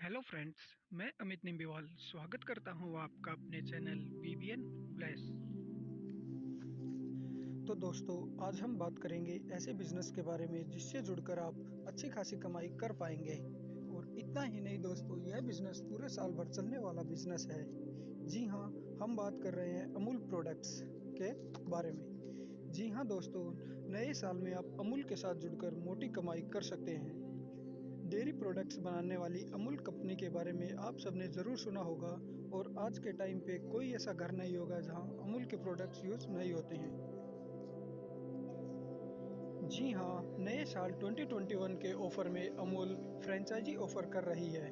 Hello friends, मैं अमित निम्बिवाल स्वागत करता हूं आपका अपने चैनल बीबीएन प्लस। तो दोस्तों, आज हम बात करेंगे ऐसे बिजनेस के बारे में जिससे जुड़कर आप अच्छी खासी कमाई कर पाएंगे। और इतना ही नहीं दोस्तों, यह बिजनेस पूरे साल भर चलने वाला बिजनेस है। जी हाँ, हम बात कर रहे हैं अमूल प्रोडक्ट्स के बारे में। जी हाँ दोस्तों, नए साल में आप अमूल के साथ जुड़कर मोटी कमाई कर सकते हैं। डेयरी प्रोडक्ट्स बनाने वाली अमूल कंपनी के बारे में आप सबने ज़रूर सुना होगा। और आज के टाइम पे कोई ऐसा घर नहीं होगा जहां अमूल के प्रोडक्ट्स यूज़ नहीं होते हैं। जी हाँ, नए साल 2021 के ऑफर में अमूल फ्रेंचाइजी ऑफर कर रही है।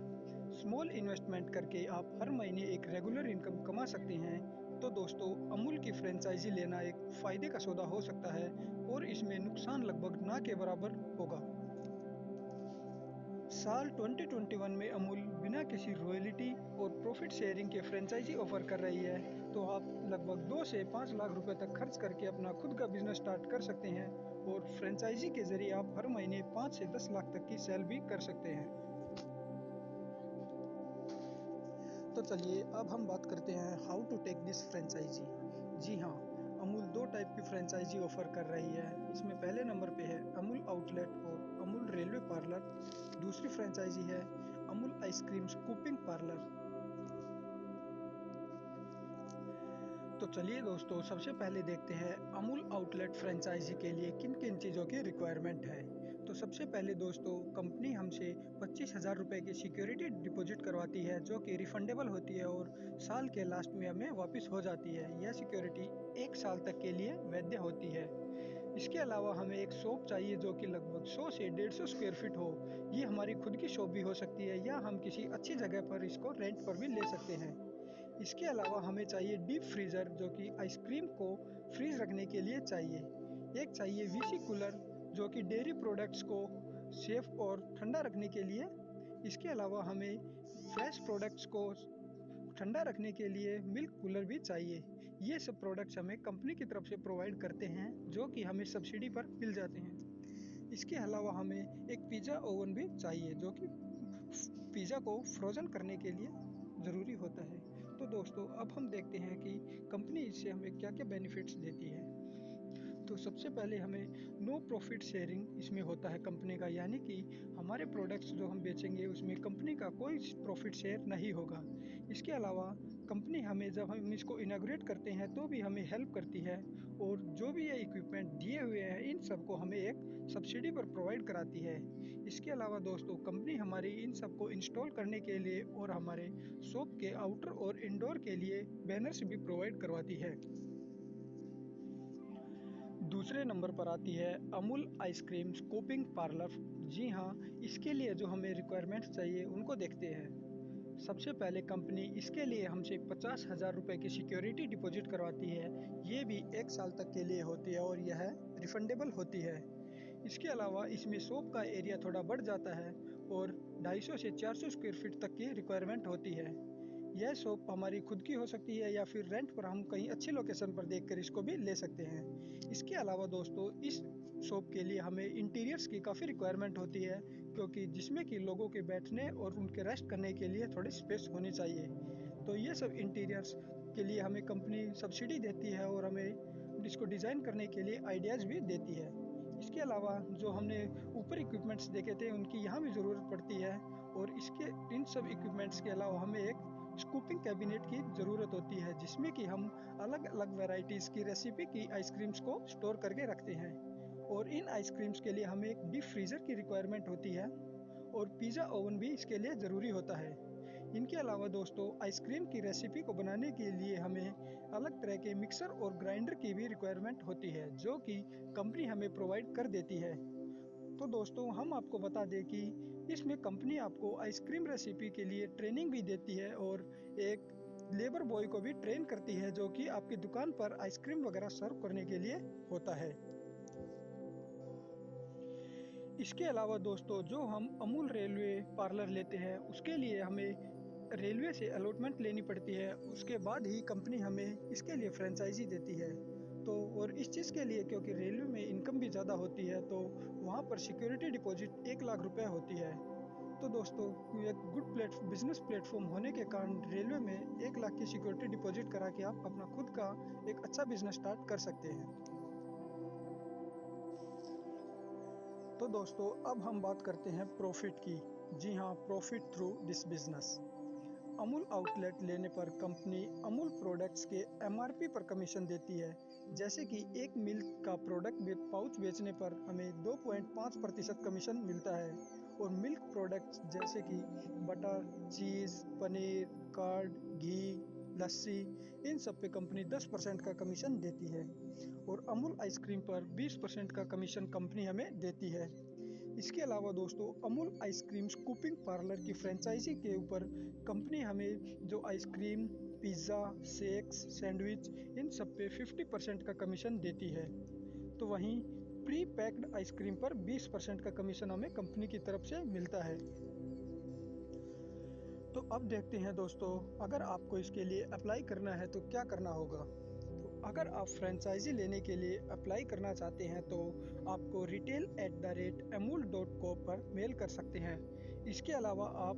स्मॉल इन्वेस्टमेंट करके आप हर महीने एक रेगुलर इनकम कमा सकते हैं। तो दोस्तों, अमूल की फ्रेंचाइजी लेना एक फ़ायदे का सौदा हो सकता है और इसमें नुकसान लगभग ना के बराबर होगा। साल 2021 में अमूल बिना किसी रॉयल्टी और प्रॉफिट शेयरिंग के फ्रेंचाइजी ऑफर कर रही है। तो आप लगभग 2 से 5 लाख रुपए तक खर्च करके अपना खुद का बिजनेस स्टार्ट कर सकते हैं। और फ्रेंचाइजी के जरिए आप हर महीने 5 से 10 लाख तक की सेल भी कर सकते हैं। तो चलिए अब हम बात करते हैं how to take this franchise. जी हाँ, अमूल दो टाइप की फ्रेंचाइजी ऑफर कर रही है। इसमें पहले नंबर पे है अमूल आउटलेट और अमूल रेलवे पार्लर। दूसरी फ्रेंचाइजी है अमूल आइसक्रीम स्कूपिंग पार्लर। तो चलिए दोस्तों, सबसे पहले देखते हैं अमूल आउटलेट फ्रेंचाइजी के लिए किन किन चीज़ों की रिक्वायरमेंट है। तो सबसे पहले दोस्तों, कंपनी हमसे 25,000 रुपये की सिक्योरिटी डिपॉजिट करवाती है जो कि रिफंडेबल होती है और साल के लास्ट में हमें वापस हो जाती है। यह सिक्योरिटी 1 साल तक के लिए वैध होती है। इसके अलावा हमें एक शॉप चाहिए जो कि लगभग 100 से 150 स्क्वायर फीट हो। ये हमारी खुद की शॉप भी हो सकती है या हम किसी अच्छी जगह पर इसको रेंट पर भी ले सकते हैं। इसके अलावा हमें चाहिए डीप फ्रीज़र जो कि आइसक्रीम को फ्रीज रखने के लिए चाहिए। एक चाहिए वीसी कूलर जो कि डेयरी प्रोडक्ट्स को सेफ और ठंडा रखने के लिए। इसके अलावा हमें फ्रेश प्रोडक्ट्स को ठंडा रखने के लिए मिल्क कूलर भी चाहिए। ये सब प्रोडक्ट्स हमें कंपनी की तरफ से प्रोवाइड करते हैं जो कि हमें सब्सिडी पर मिल जाते हैं। इसके अलावा हमें एक पिज़्ज़ा ओवन भी चाहिए जो कि पिज़्ज़ा को फ्रोज़न करने के लिए ज़रूरी होता है। तो दोस्तों, अब हम देखते हैं कि कंपनी इससे हमें क्या क्या बेनिफिट्स देती है। तो सबसे पहले हमें नो प्रॉफिट शेयरिंग इसमें होता है कंपनी का, यानी कि हमारे प्रोडक्ट्स जो हम बेचेंगे उसमें कंपनी का कोई प्रॉफिट शेयर नहीं होगा। इसके अलावा कंपनी हमें जब हम इसको इनाग्रेट करते हैं तो भी हमें हेल्प करती है। और जो भी ये इक्विपमेंट दिए हुए हैं इन सबको हमें एक सब्सिडी पर प्रोवाइड कराती है। इसके अलावा दोस्तों, कंपनी हमारी इन सबको इंस्टॉल करने के लिए और हमारे शॉप के आउटर और इंडोर के लिए बैनर्स भी प्रोवाइड करवाती है। दूसरे नंबर पर आती है अमूल आइसक्रीम स्कूपिंग पार्लर। जी हाँ, इसके लिए जो हमें रिक्वायरमेंट्स चाहिए उनको देखते हैं। सबसे पहले कंपनी इसके लिए हमसे 50,000 रुपये की सिक्योरिटी डिपॉजिट करवाती है। ये भी 1 साल तक के लिए होती है और यह रिफंडेबल होती है। इसके अलावा इसमें शॉप का एरिया थोड़ा बढ़ जाता है और 250 से 400 स्क्वायर फीट तक की रिक्वायरमेंट होती है। यह शॉप हमारी खुद की हो सकती है या फिर रेंट पर हम कहीं अच्छी लोकेशन पर देखकर इसको भी ले सकते हैं। इसके अलावा दोस्तों, इस शॉप के लिए हमें इंटीरियर्स की काफ़ी रिक्वायरमेंट होती है क्योंकि जिसमें कि लोगों के बैठने और उनके रेस्ट करने के लिए थोड़ी स्पेस होनी चाहिए। तो ये सब इंटीरियर्स के लिए हमें कंपनी सब्सिडी देती है और हमें इसको डिज़ाइन करने के लिए आइडियाज़ भी देती है। इसके अलावा जो हमने ऊपर इक्विपमेंट्स देखे थे उनकी यहाँ भी ज़रूरत पड़ती है। और इसके इन सब इक्विपमेंट्स के अलावा हमें एक स्कूपिंग कैबिनेट की ज़रूरत होती है जिसमें कि हम अलग अलग वैरायटीज़ की रेसिपी की आइसक्रीम्स को स्टोर करके रखते हैं। और इन आइसक्रीम्स के लिए हमें एक डीप फ्रीज़र की रिक्वायरमेंट होती है और पिज़्ज़ा ओवन भी इसके लिए ज़रूरी होता है। इनके अलावा दोस्तों, आइसक्रीम की रेसिपी को बनाने के लिए हमें अलग तरह के मिक्सर और ग्राइंडर की भी रिक्वायरमेंट होती है जो कि कंपनी हमें प्रोवाइड कर देती है। तो दोस्तों, हम आपको बता दें कि इसमें कंपनी आपको आइसक्रीम रेसिपी के लिए ट्रेनिंग भी देती है और एक लेबर बॉय को भी ट्रेन करती है जो कि आपकी दुकान पर आइसक्रीम वगैरह सर्व करने के लिए होता है। इसके अलावा दोस्तों, जो हम अमूल रेलवे पार्लर लेते हैं उसके लिए हमें रेलवे से अलॉटमेंट लेनी पड़ती है। उसके बाद ही कंपनी हमें इसके लिए फ्रेंचाइजी देती है। तो और इस चीज़ के लिए क्योंकि रेलवे में इनकम भी ज़्यादा होती है तो वहाँ पर सिक्योरिटी डिपॉजिट 1 लाख रुपए होती है। तो दोस्तों एक गुड बिजनेस प्लेटफॉर्म होने के कारण रेलवे में 1 लाख की सिक्योरिटी डिपॉजिट करा के आप अपना खुद का एक अच्छा बिजनेस स्टार्ट कर सकते हैं। तो दोस्तों अब हम बात करते हैं प्रॉफिट की। जी हाँ, profit through this business. Amul outlet लेने पर कंपनी अमूल प्रोडक्ट्स के एमआरपी पर कमीशन देती है। जैसे कि एक मिल्क का प्रोडक्ट पाउच बेचने पर हमें 2.5% कमीशन मिलता है और मिल्क प्रोडक्ट्स जैसे कि बटर, चीज़, पनीर, कर्ड, घी, लस्सी, इन सब पे कंपनी 10% का कमीशन देती है और अमूल आइसक्रीम पर 20% का कमीशन कंपनी हमें देती है। इसके अलावा दोस्तों अमूल आइसक्रीम स्कूपिंग पार्लर की फ्रेंचाइजी के ऊपर कंपनी हमें जो आइसक्रीम, पिज़्ज़ा, शेक्स, सैंडविच इन सब पे 50% का कमीशन देती है। तो वहीं प्री पैक्ड आइसक्रीम पर 20% का कमीशन हमें कंपनी की तरफ से मिलता है। तो अब देखते हैं दोस्तों, अगर आपको इसके लिए अप्लाई करना है तो क्या करना होगा। अगर आप फ्रेंचाइजी लेने के लिए अप्लाई करना चाहते हैं तो आपको retail@amul.com पर मेल कर सकते हैं। इसके अलावा आप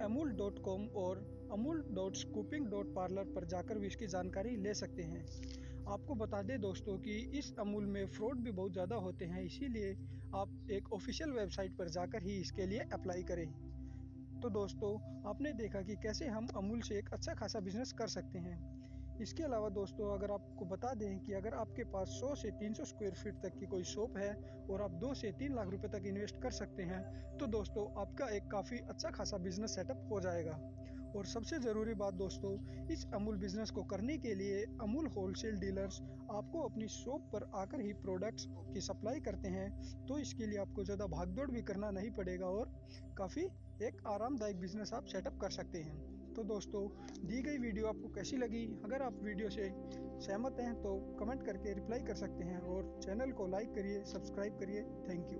amul.com और amul.scooping.parlor पर जाकर भी इसकी जानकारी ले सकते हैं। आपको बता दें दोस्तों कि इस अमूल में फ्रॉड भी बहुत ज़्यादा होते हैं, इसीलिए आप एक ऑफिशियल वेबसाइट पर जाकर ही इसके लिए अप्लाई करें। तो दोस्तों आपने देखा कि कैसे हम अमूल से एक अच्छा खासा बिजनेस कर सकते हैं। इसके अलावा दोस्तों अगर आपको बता दें कि अगर आपके पास 100 से 300 स्क्वायर फीट तक की कोई शॉप है और आप 2 से 3 लाख रुपए तक इन्वेस्ट कर सकते हैं तो दोस्तों आपका एक काफ़ी अच्छा खासा बिजनेस सेटअप हो जाएगा। और सबसे ज़रूरी बात दोस्तों, इस अमूल बिजनेस को करने के लिए अमूल होलसेल डीलर्स आपको अपनी शॉप पर आकर ही प्रोडक्ट्स की सप्लाई करते हैं, तो इसके लिए आपको ज़्यादा भागदौड़ भी करना नहीं पड़ेगा और काफ़ी एक आरामदायक बिजनेस आप सेटअप कर सकते हैं। तो दोस्तों दी गई वीडियो आपको कैसी लगी? अगर आप वीडियो से सहमत हैं तो कमेंट करके रिप्लाई कर सकते हैं और चैनल को लाइक करिए, सब्सक्राइब करिए। Thank you.